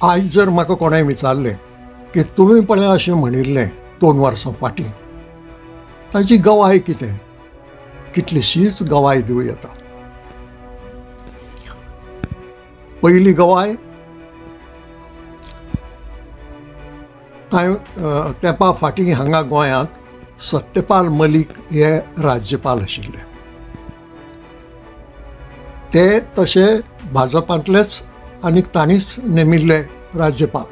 आज जर म्हाका कोणें विचारलें की तुमी पळय अशें म्हणिल्लें 2 वर्सां फाटीं, ताची गवाय कितें, कितलीशीच गवाय दिवं येता. पयली गवाय कांय तेंपा फाटीं हांगा गोंयांत सत्यपाल मलीक हे राज्यपाल आशिल्ले. ते तशे भाजपांतलेच आनी तांणीच नेमिल्ले राज्यपाल.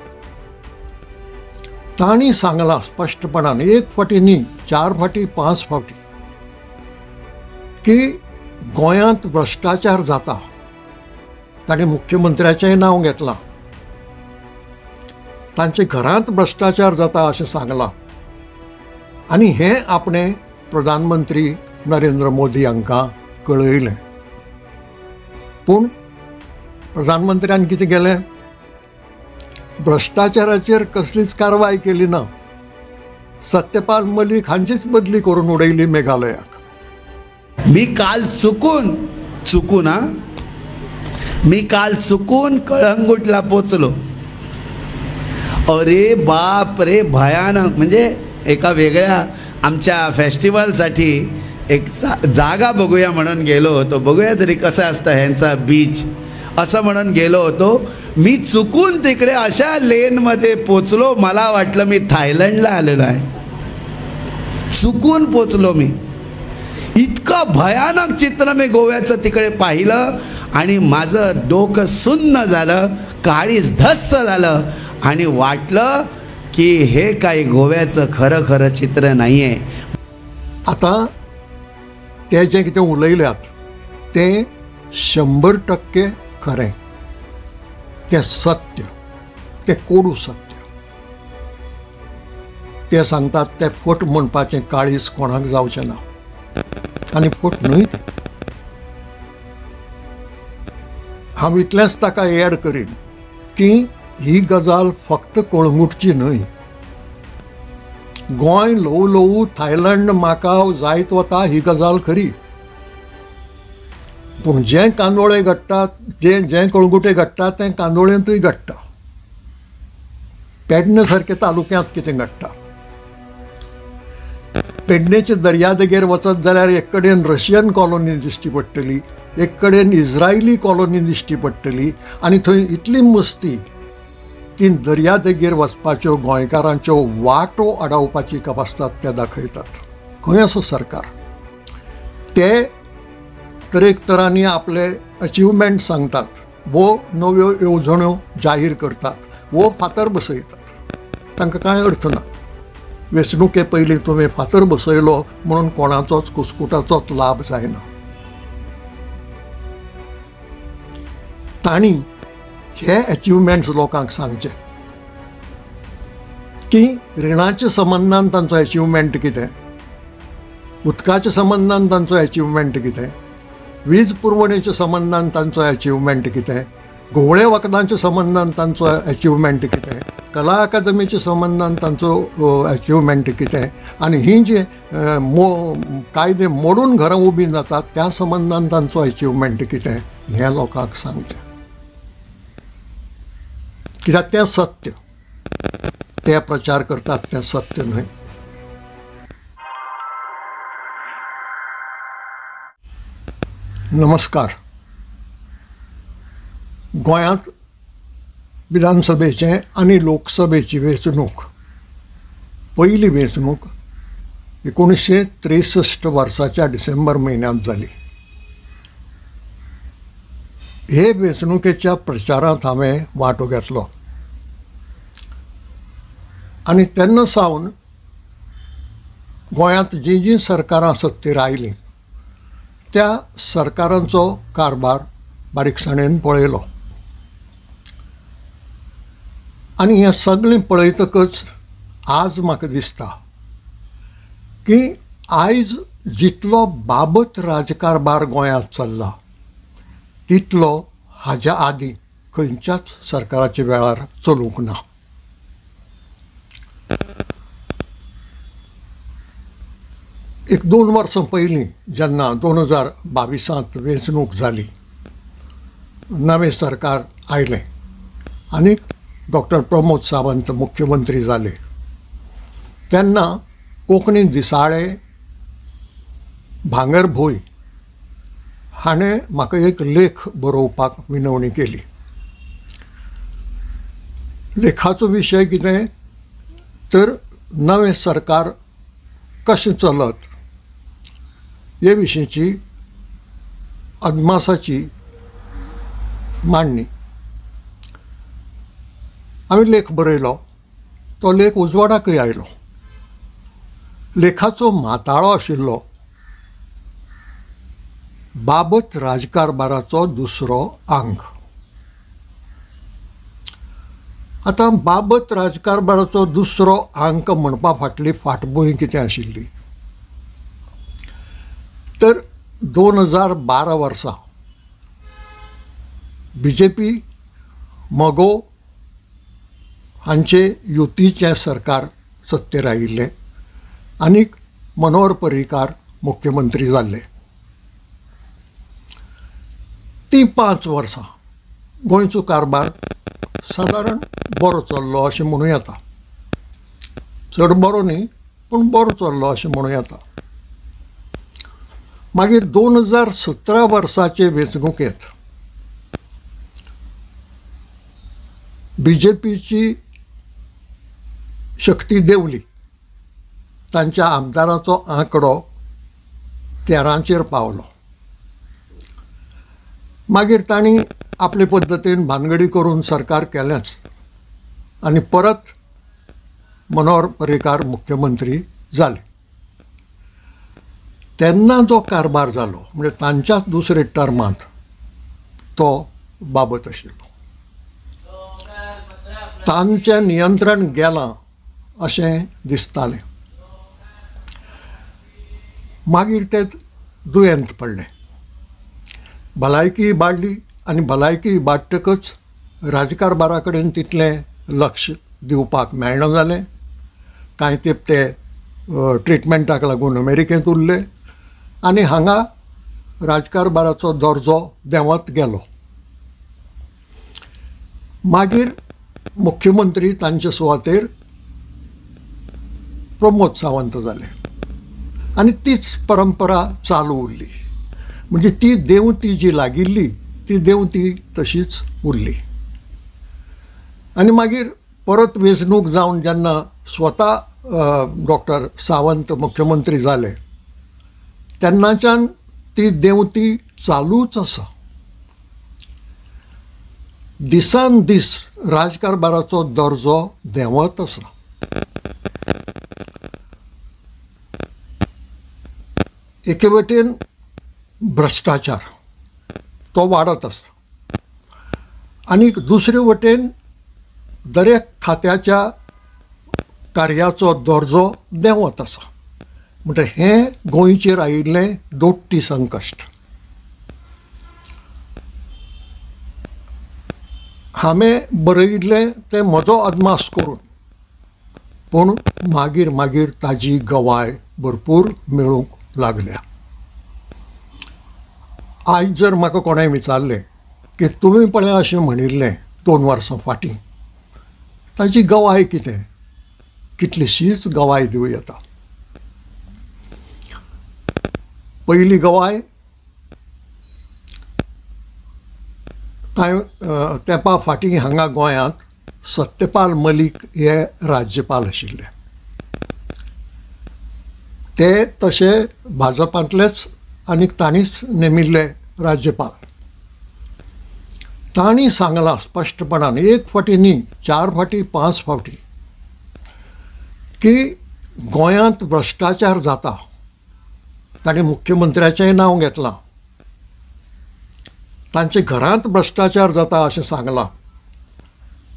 तांणी सांगलां स्पश्टपणान, 1 फावटी न्ही, 4 फावटी 5 फावटी, की गोंयांत भ्रश्टाचार जाता. ताणें मुख्यमंत्र्याचेंय नांव घेतलां. तांचे घरांत भ्रश्टाचार जाता अशें सांगलां. आनी हें आपणें प्रधानमंत्री नरेंद्र मोदी हांकां कळयलें. पूण प्रधानमंत्र्यान कितें केलें? भ्रश्टाचाराचेर कसलीच कारवाय केली ना. सत्यपाल मलीक हांचीच बदली करून उडयली मेघालयाक. मी काल चुकून मी काल चुकून कळंगूटला पोचलो. अरे बाप रे, भयानक. म्हणजे एका वेगळ्या आमच्या फेस्टिवलसाठी एक जागा बघूया म्हणून गेलो होतो. बघूया तरी कसं असतं ह्यांचा बीच, असं म्हणून गेलो होतो. मी चुकून तिकडे अशा लेनमध्ये पोचलो, मला वाटलं मी थायलंडला आलेलो आहे. चुकून पोचलो मी. इतकं भयानक चित्र मी गोव्याचं तिकडे पाहिलं आणि माझं डोकं सुन्न झालं, काळीज धस्स झालं आणि वाटलं की हे काही गोव्याचं खरं खरं चित्र नाही आहे. आता ते जे कितें उलयल्यात तें 100% खरें, तें सत्य, तें कोडू सत्य. ते सांगतात ते फट म्हणपाचें काळीज कोणाक जावचें ना. आनी फट न्हय तें. हांव इतलेंच ताका एड करीन की ही गजाल फक्त कळंगूटची न्हय. गोंय ल्हवू ल्हवू थायलंड माकाव जायत वता ही गजाल खरी. पूण जें कांदोळे घडटात, जें कळंगुटे घडटा तें कांदोळेंतूय घडटा. पेडणे सारके तालुक्यांत कितें घडटा. पेडणेचे दर्यादेगेर वचत जाल्यार एक कडेन रशियन कॉलनी दिश्टी पडटली, एक कडेन इज्रायली कॉलनी दिश्टी पडटली. आनी थंय इतली मस्ती की दर्यादेगेर वचपाच्यो गोंयकारांच्यो वाटो अडावपाची कपासतात ते दाखयतात. खंय असो सरकार? ते तरेक तरांनी आपले अचिवमेंट सांगतात, वो नव्यो येवजण्यो जाहीर करतात, वो फातर बसयतात. तांकां कांय अर्थ ना. वेंचणुके पयलीं तुवें फातर बसयलो म्हणून कोणाचोच कुस्कुटाचोच लाभ जायना. तांणी हे अचिवमेंट्स लोकांक सांगचे की रिणाच्या संबंधान तांचो अचिवमेंट कितें, उदकाच्या संबंधान तांचो अचिवमेंट कितें, वीज पुरवणेच्या संबंधान तांचो अचिवमेंट कितें, घुवळे वखदांच्या संबंधान तांचो अचिवमेंट कितें, कला अकादमीच्या संबंधान तांचो अचिवमेंट कितें, आनी ही जे कायदे मोडून घरां उबी जातात त्या संबंधान तांचो अचिवमेंट कितें हें लोकांक सांगचें. कित्याक तें सत्य. ते प्रचार करतात तें सत्य न्हय. नमस्कार. गोंयांत विधानसभेचे आनी लोकसभेची वेंचणूक, पयली वेंचणूक 1963 वर्साच्या डिसेंबर म्हयन्यांत जाली. हे वेंचणुकेच्या प्रचारांत हांवें वांटो घेतलो आनी तेन्ना सावन गोंयांत जीं सरकारां सत्तेर आयलीं त्या सरकारांचो कारभार बारीकसाणेन पळयलो. आनी हें सगळें पळयतकच आज म्हाका दिसता की आयज जितलो बाबत राजकारभार गोंयांत चल्ला तितलो हाज्या आदीं खंयच्याच सरकाराच्या वेळार चलूंक ना. एक 2 वर्सां पयलीं जेन्ना 2022 वेंचणूक जाली, नवें सरकार आयलें आनी डॉक्टर प्रमोद सावंत मुख्यमंत्री जाले तेन्ना कोंकणी दिसाळे भांगरभूंय हाणें म्हाका एक लेख बरोवपाक विनवणी केली. लेखाचो विशय कितें तर नवें सरकार कशें चलत हे विशींची अदमासाची मांडणी. हांवें लेख बरयलो. तो लेख उजवाडाकय आयलो. लेखाचो माताळो आशिल्लो बाबत राजकारभाराचो दुसरो अंग. आतां बाबत राजकारभाराचो दुसरो अंक म्हणपा फाटली फाटभूंय कितें आशिल्ली तर 2012 वर्सा BJP मगो हांचे युतीचें सरकार सत्तेर आयिल्लें आनीक मनोहर पर्रीकार मुख्यमंत्री जाल्ले. ती 5 वर्सां गोंयचो कारभार सादारण बरो चल्लो अशें म्हणूं येता. चड बरो न्ही पूण बरो चल्लो अशें म्हणूं येता. मागीर 2017 वर्साचे वेंचणुकेंत BJPची शक्ती देंवली. तांच्या आमदाराचो आंकडो 13चेर पावलो. मागीर तांणी आपले पद्दतीन भानगडी करून सरकार केलेंच आनी परत मनोहर पर्रीकार मुख्यमंत्री जाले. तेन्ना जो कारभार जालो म्हणजे तांच्याच दुसरे टर्मांत तो बाबत आशिल्लो. तांचें नियंत्रण गेलां अशें दिसतालें. मागीर ते दुयेंत पडले. भलायकी इबाडली आनी भलायकी इबाडटकच राजकारभारा कडेन तितलें लक्ष दिवपाक मेळना जालें. कांय तेंप ते ट्रिटमेंटाक लागून अमेरिकेंत उरले आनी हांगा राजकारभाराचो दर्जो देंवत गेलो. मागीर मुख्यमंत्री तांचे सुवातेर प्रमोद सावंत जाले आनी तीच परंपरा चालू उरली. म्हणजे ती देंवती जी लागिल्ली ती देंवती तशीच उरली. आनी मागीर परत वेंचणूक जावन जेन्ना स्वता डॉक्टर सावंत मुख्यमंत्री जाले तेन्नाच्यान ती देंवती चालूच आसा. दिसान दीस राजकारभाराचो दर्जो देंवत आसा. एके वटेन भ्रश्टाचार तो वाडत आसा आनीक दुसरे वटेन दरेक खात्याच्या कार्याचो दर्जो देंवत आसा. म्हणटा हें गोंयचेर आयिल्लें दोट्टी संकश्ट. हांवें बरयिल्लें तें म्हजो अदमास करून पूण मागीर मागीर ताजी गवाय भरपूर मेळूंक लागल्या. आयज जर म्हाका कोणें विचारलें की तुमी पळय अशें म्हणिल्लें 2 वर्सां फाटीं ताजी गवाय कितें कितलीशीच गवाय दिवं येता. पयली गवाय कांय तेंपा फाटीं हांगा गोंयांत सत्यपाल मलीक हे राज्यपाल आशिल्ले. ते तशे भाजपांतलेच आनीक तांणीच नेमिल्ले राज्यपाल. तांणी सांगलां स्पश्टपणान 1 फावटी न्ही 4 फावटी 5 फावटी की गोंयांत भ्रश्टाचार जाता. ताणें मुख्यमंत्र्याचेंय नांव घेतलां. तांचे घरांत भ्रश्टाचार जाता अशें सांगलां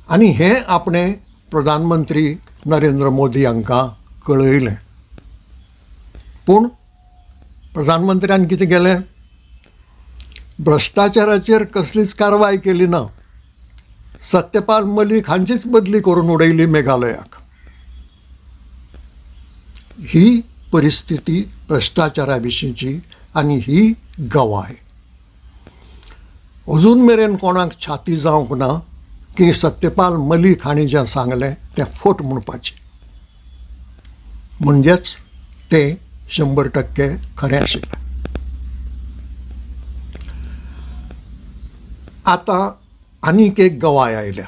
आनी हें आपणें प्रधानमंत्री नरेंद्र मोदी हांकां कळयलें. पूण प्रधानमंत्र्यान कितें केलें भ्रश्टाचाराचेर कसलीच कारवाय केली ना. सत्यपाल मलीक हांचीच बदली करून उडयली मेघालयाक. ही परिस्थिती भ्रश्टाचारा विशींची आनी ही गवाय. अजून मेरेन कोणाक छाती जावंक ना की सत्यपाल मलीक हांणी जें सांगलें तें फट म्हणपाचें, म्हणजेच तें 100% खरें आशिल्लें. आतां आनीक एक गवाय आयल्या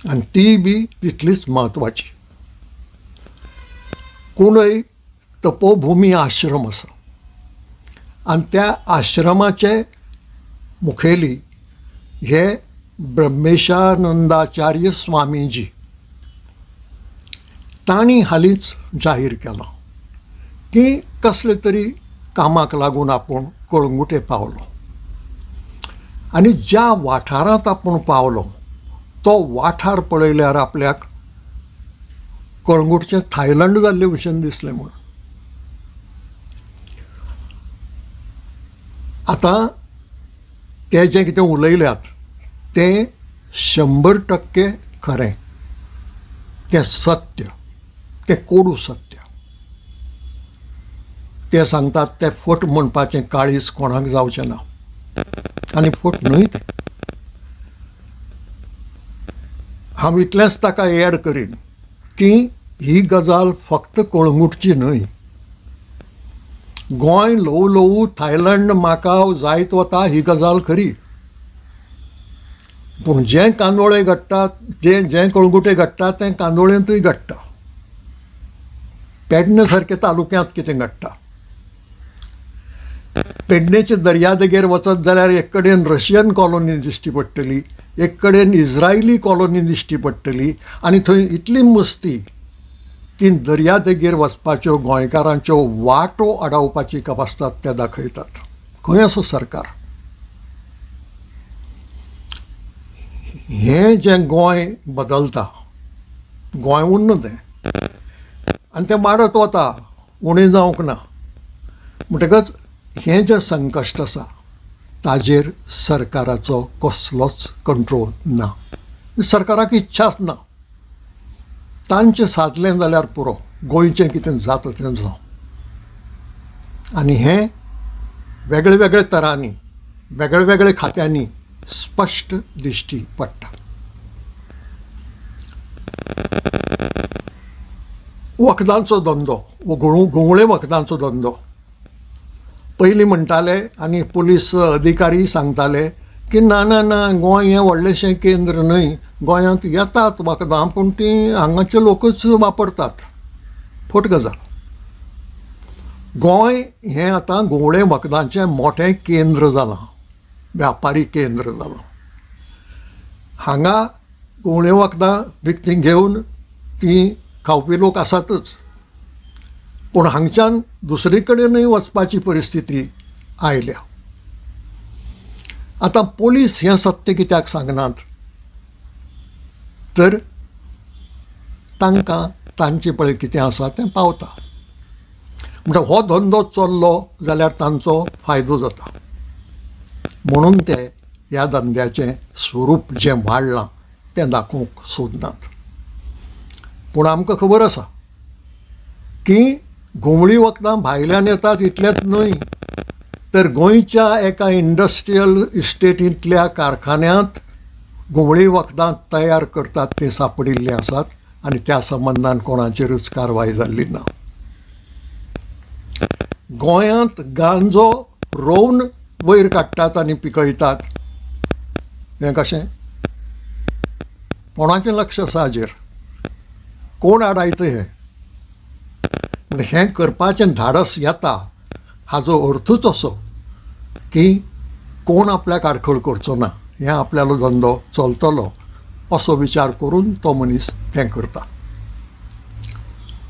आनी ती बी तितलीच म्हत्वाची. कुणय तपोभुमी आश्रम आसा आनी त्या आश्रमाचे मुखेली हे ब्रह्मेशानंदाचार्य स्वामीजी. तांणी हालींच जाहीर केलां की कसले तरी कामाक लागून आपूण कळंगुटे पावलो आनी ज्या वाठारांत आपूण पावलो तो वाठार पळयल्यार आपल्याक कळंगुटचें थायलंड जाल्ले भशेन दिसलें म्हणून. आतां ते जें कितें उलयल्यात तें 100% खरें, तें सत्य, तें कोडू सत्य. ते सांगतात तें फट म्हणपाचें काळीज कोणाक जावचें ना आनी फट न्हय तें. हांव इतलेंच ताका एड करीन की ही गजाल फक्त कळंगुटची न्हय. गोंय ल्हव ल्हव थायलंड माकाव जायत वता ही गजाल खरी, पूण जें कांदोळे घडटात, जें कळंगुटे घडटा तें कांदोळेंतूय घडटा. पेडणे सारके तालुक्यांत कितें घडटा. पेडणेचे दर्यादेगेर वचत जाल्यार एक कडेन रशियन कॉलनी दिश्टी पडटली, एक कडेन इज्रायली कॉलनी दिश्टी पडटली आनी थंय इतली मस्ती की दर्यादेगेर वचपाच्यो गोंयकारांच्यो वाटो अडावपाची कपासतात ते दाखयतात. खंय असो सरकार? हें जें गोंय बदलता, गोंय उरना तें आनी तें वाडत वता, उणें जावंक ना. म्हणटकच हें जें संकश्ट आसा ताजेर सरकाराचो कसलोच कंट्रोल ना. सरकाराक इच्छाच ना. तांचें सादलें जाल्यार पुरो, गोंयचें कितें जाता तें जावं. आनी हें वेगळे वेगळे तरांनी, वेगळे वेगळे खात्यांनी स्पश्ट दिश्टी पडटा. वखदांचो धंदो, घुंवळे वखदांचो धंदो. पयलीं म्हणटाले आनी पुलीस अधिकारी सांगताले की ना ना ना गोंय हें व्हडलेंशें केंद्र न्हय, गोंयांत येतात वखदां पूण तीं हांगाचे लोकच वापरतात. फट गजाल. गोंय हें आतां घुंवळे वखदांचें मोठें केंद्र जालां, व्यापारी केंद्र जालां. हांगा घुंवळे वखदां विकतीं घेवन तीं खावपी लोक आसातच, पूण हांगच्यान दुसरे कडेनूय वचपाची परिस्थिती आयल्या. आतां पोलीस हें सत्य कित्याक सांगनात? तर तांकां तांचें पळय कितें आसा तें पावता. म्हणटा हो धंदो चल्लो जाल्यार तांचो फायदो जाता म्हणून ते ह्या धंद्याचें स्वरूप जें वाडलां तें दाखोवंक सोदनात. पूण आमकां खबर आसा की घुंवळी वखदां भायल्यान येतात इतलेंच न्हय, तर गोंयच्या एका इंडस्ट्रियल इस्टेटींतल्या कारखान्यांत घुंवळी वखदां तयार करतात ते सापडिल्ले आसात आनी त्या संबंदान कोणाचेरच कारवाय जाल्ली ना. गोंयांत गांजो रोवन वयर काडटात आनी पिकयतात. हें कशें? कोणाचें लक्ष आसा हाजेर? कोण आडायता हें? म्हणजे हें करपाचें धाडस येता हाजो अर्थूच असो की कोण आपल्याक आडखळ करचो ना, हें आपल्यालो धंदो चलतलो असो विचार करून तो मनीस तें करता.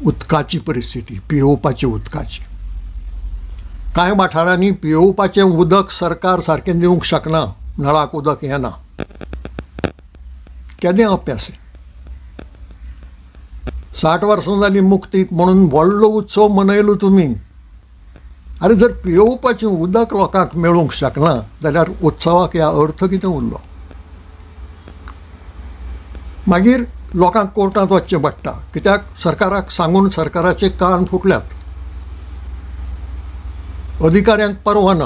उदकाची परिस्थिती, पियेवपाची उदकाची. कांय वाठारांनी पियेवपाचें उदक सरकार सारकें दिवंक शकना, नळाक उदक येना. केदें अप्यासें. 60 वर्सां जालीं मुक्तीक म्हणून व्हडलो उत्सव मनयलो तुमी. अरे जर पियेवपाचें उदक लोकांक मेळूंक शकना जाल्यार उत्सवाक ह्या अर्थ कितें उरलो? मागीर लोकांक कोर्टांत वचचें पडटा, कित्याक सरकाराक सांगून सरकाराचे कान फुटल्यात. अधिकाऱ्यांक परवाना,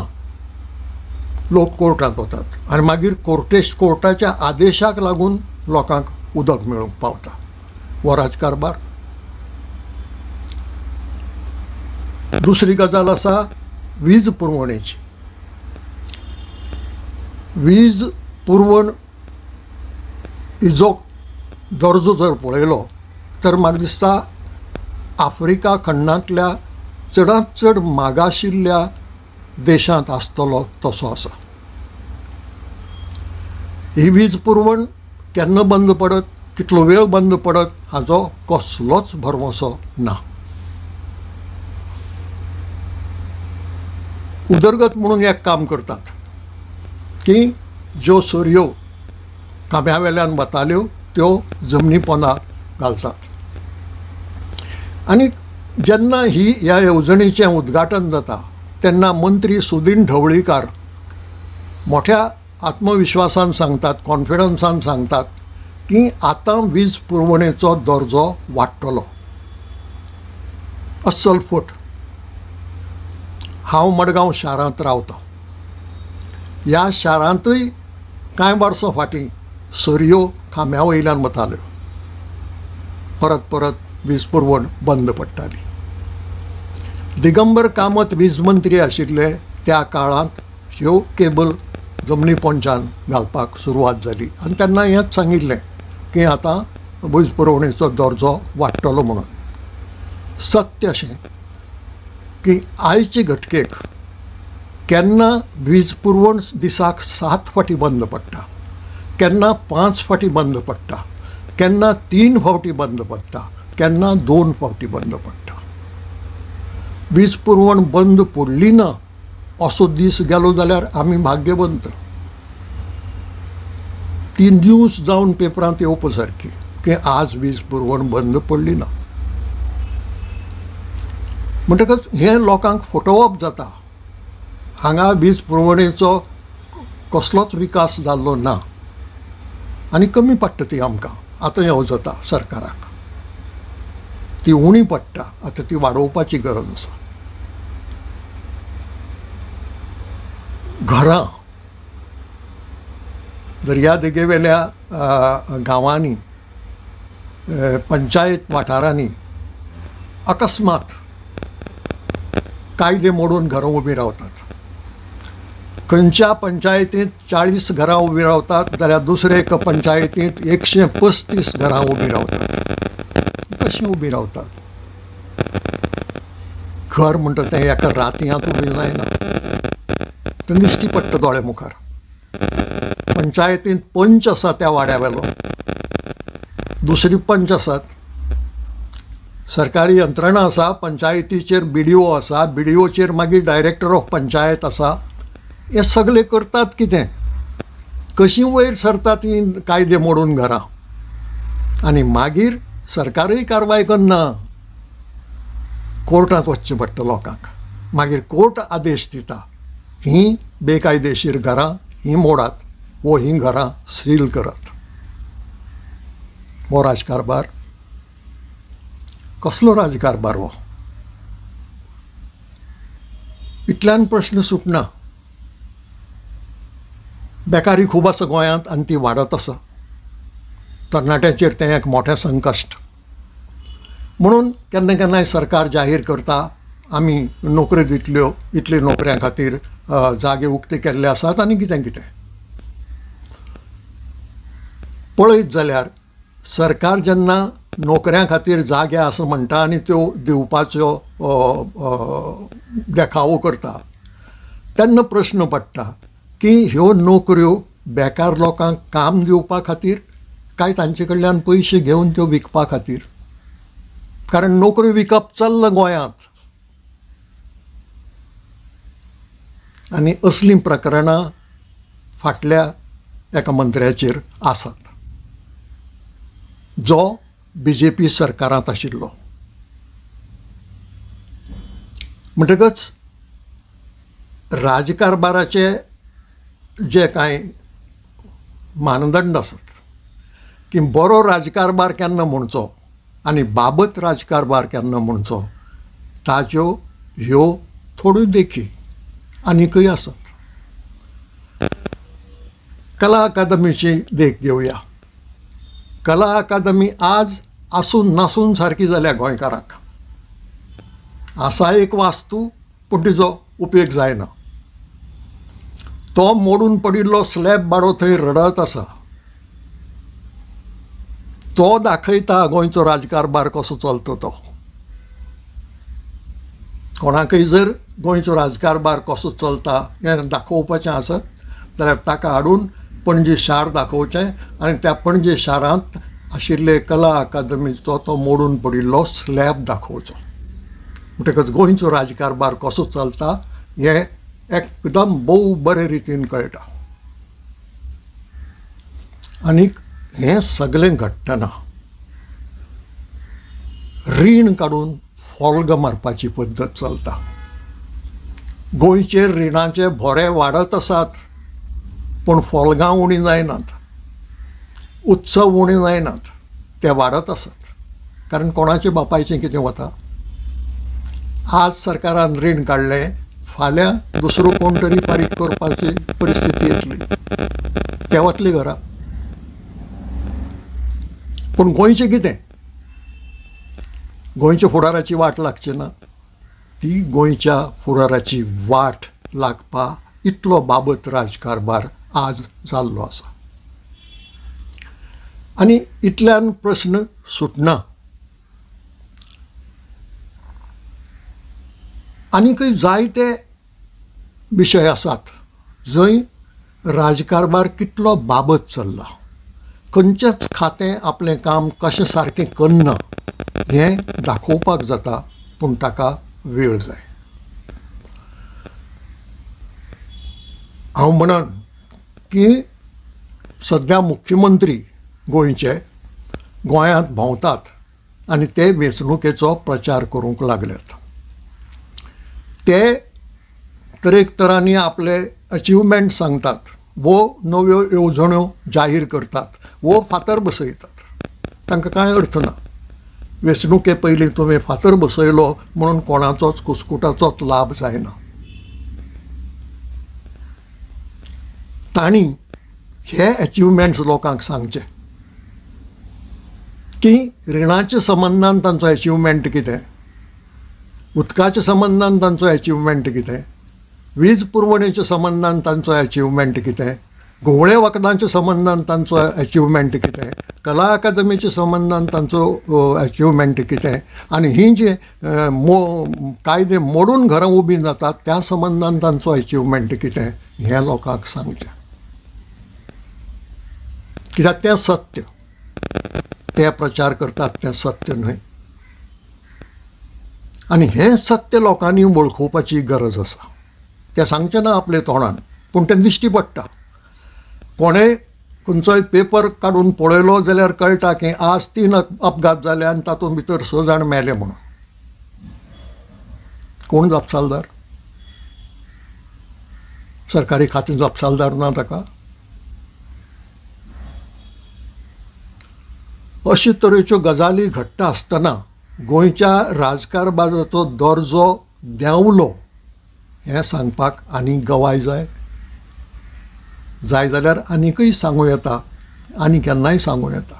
लोक कोर्टांत वतात आनी मागीर कोर्टाच्या आदेशाक लागून लोकांक उदक मेळूंक पावता. हो राजकारबार. दुसरी गजाल आसा वीज पुरवणेची. वीज पुरवण हिजो दर्जो जर पळयलो तर म्हाका दिसता आफ्रिका खंडांतल्या चडांत चड मागाशिल्ल्या देशांत आसतलो तसो आसा. ही वीज पुरवण केन्ना बंद पडत, कितलो वेळ बंद पडत हाचो कसलोच भरवंसो ना. उदरगत म्हणून एक काम करतात की ज्यो सोरयो खांब्यावेल्यान वताल्यो त्यो जमनी पोंदाक घालतात. आनी जेन्ना ह्या येवजणेचें उद्घाटन जाता तेन्ना मंत्री सुदीन ढवळीकार मोठ्या आत्मविश्वासान सांगतात, कॉन्फिडन्सान सांगतात की आतां वीज पुरवणेचो दर्जो वाडटलो. अस्सल फूट. हांव मडगांव शारांत रावतां. ह्या शारांतूय कांय वर्सां फाटीं सोरयो खांब्या वयल्यान वताल्यो. परत परत वीज पुरवण बंद पडटाली. दिगंबर कामत वीज मंत्री आशिल्ले त्या काळांत ह्यो केबल जमनी पोंदच्यान घालपाक सुरवात जाली आनी तेन्ना हेंच सांगिल्लें की आतां वीज पुरवणेचो दर्जो वाडटलो म्हणून. सत्य अशें की आयचे घटकेक केन्ना वीज पुरवण दिसाक 7 फावटी बंद पडटा, केन्ना 5 फावटी बंद पडटा, केन्ना 3 फावटी बंद पडटा, केन्ना 2 फावटी बंद पडटा. वीज पुरवण बंद पडली ना असो दीस गेलो जाल्यार आमी भाग्यवंत. ती न्यूज जावन पेपरांत येवपा सारकी की आज वीज पुरवण बंद पडली ना. म्हणटकच हें लोकांक फटोवप जाता. हांगा वीज पुरवणेचो कसलोच विकास जाल्लो ना आनी कमी पडटा ती आमकां. आतां हें जाता सरकाराक. ती उणी पडटा, आतां ती वाडोवपाची गरज आसा. घरां दर्या देगेवेल्या गांवांनी, पंचायत वाठारांनी अकस्मात कायदे मोडून घरां उबीं रावतात. खंयच्या पंचायतींत 40 घरां उबीं रावतात जाल्यार दुसरे एका पंचायतींत 135 घरां उबीं रावतात. कशीं उबीं रावतात? घर म्हणटा तें एका रातयांत उबें जायना. तें दिश्टी पडटा दोळे मुखार. पंचायतींत पंच आसा त्या वाड्यावेलो, दुसरी पंच आसात, सरकारी यंत्रणा आसा, पंचायतीचेर BDO आसा, BDOचेर मागीर डायरेक्टर ऑफ पंचायत आसा. हे सगळे करतात कितें? कशीं वयर सरतात ही कायदे मोडून घरां आनी मागीर सरकारूय कारवाय करना. कोर्टांत वचचें पडटा लोकांक. मागीर कोर्ट आदेश दिता ही बेकायदेशीर घरां ही मोडात वो ही घरां सील करात. हो राजकारबार. कसलो राजकारबार हो? इतल्यान प्रश्न सुटना. बेकारी खूब आसा गोंयांत आनी ती वाडत आसा. तरणाट्यांचेर तें एक मोठें संकश्ट. म्हणून केन्ना केन्नाय सरकार जाहीर करता आमी नोकऱ्यो दितल्यो, इतले नोकऱ्यां खातीर जागे उक्ते केल्ले आसात आनी कितें कितें. पळयत जाल्यार सरकार जेन्ना नोकऱ्यां खातीर जागे आसा म्हणटा आनी त्यो दिवपाचो देखावो करता तेन्ना प्रश्न पडटा की ह्यो नोकऱ्यो बेकार लोकांक काम दिवपा खातीर काय तांचे कडल्यान पयशे घेवन त्यो विकपा खातीर. कारण नोकऱ्यो विकप चल्ला गोंयांत आनी असलीं प्रकरणां फाटल्या एका मंत्र्याचेर आसात जो BJP सरकारांत आशिल्लो. म्हणटकच राजकारबाराचे जे कांय मानदंड आसात की बरो राजकारबार केन्ना म्हणचो आनी बाबत राजकारबार केन्ना म्हणचो ताच्यो ह्यो थोड्यो देखी आनीकय आसात. कला अकादमीची देख घेवया. कला अकादमी आज आसून नासून सारकी जाल्या गोंयकारांक. आसा एक वास्तू पूण तिचो उपेग जायना. तो मोडून पडिल्लो स्लॅब बाडो थंय रडत आसा. तो दाखयता गोंयचो राजकारबार कसो चलता तो. कोणाकय जर गोंयचो राजकारबार कसो चलता हें दाखोवपाचें आसत जाल्यार ताका हाडून पणजे शार दाखोवचें आनी त्या पणजे शारांत आशिल्ले कला अकादमीचो तो मोडून पडिल्लो स्लॅब दाखोवचो. म्हणटकच गोंयचो राजकारबार कसो चलता हें एकदम भोव बरे रितीन कळटा. आनीक हें सगळें घडटना रीण काडून फॉल्ग मारपाची पद्दत चलता. गोंयचेर रिणाचे भोरे वाडत आसात पूण फॉल्गां उणी जायनात, उत्सव उणे जायनात, ते वाडत आसात. कारण कोणाच्या बापायचें कितें वता. आज सरकारान रीण काडलें, फाल्यां दुसरो कोण तरी फारीक करपाची परिस्थिती येतली, ते वतली घरा. पूण गोंयचें कितें? गोंयच्या फुडाराची वाट लागची ना. ती गोंयच्या फुडाराची वाट लागपा इतलो बाबत राजकारबार आज जाल्लो आसा. आनी इतल्यान प्रस्न सुटना. आनीकय जायते विशय आसात जंय राजकारबार कितलो बाबत चल्ला. खंयचेच खातें आपलें काम कशें सारकें करना हें दाखोवपाक जाता पूण ताका वेळ जाय. हांव म्हणन की सद्या मुख्यमंत्री गोंयचे गोंयांत भोंवतात आनी ते वेंचणुकेचो प्रचार करूंक लागल्यात. ते तरेक तरांनी आपले अचिवमेंट सांगतात, वो नव्यो येवजण्यो जाहीर करतात, वो फातर बसयतात. तांकां कांय अर्थ ना. वेंचणुके पयलीं तुवें फातर बसयलो म्हणून कोणाचोच कुस्कुटाचोच लाभ जायना. तांणी हे अचिवमेंट्स लोकांक सांगचे की रिणाच्या संबंदान तांचो अचिवमेंट कितें, उदकाच्या संबंदान तांचो अचिवमेंट कितें, वीज पुरवणेच्या संबंदान तांचो अचिवमेंट कितें, घुवळे वखदांच्या संबंदान तांचो अचिवमेंट कितें, कला अकादमीच्या संबंदान तांचो अचिवमेंट कितें, आनी ही जे कायदे मोडून घरां उबी जातात त्या संबंदान तांचो अचिवमेंट कितें हें लोकांक सांगचें. कित्याक तें सत्य. ते प्रचार करतात तें सत्य न्हय. आनी हें सत्य लोकांनी वळखुवपाची गरज आसा. तें सांगचें ना आपले तोंडान पूण तें दिश्टी पडटा. कोणेय खंयचोय पेपर काडून पळयलो जाल्यार कळटा की आज 3 अपघात जाले आनी तातूंत भितर 6 जाण मेले म्हणून. कोण जापसालदार? सरकारी खातें जापसालदार ना ताका. अशे तरेच्यो गजाली घडटा आसतना गोंयच्या राजकारबाजाचो दर्जो देंवलो हें सांगपाक आनी गवाय जाय. जाय जाल्यार आनीकय सांगूं येता, आनी केन्नाय सांगूं येता.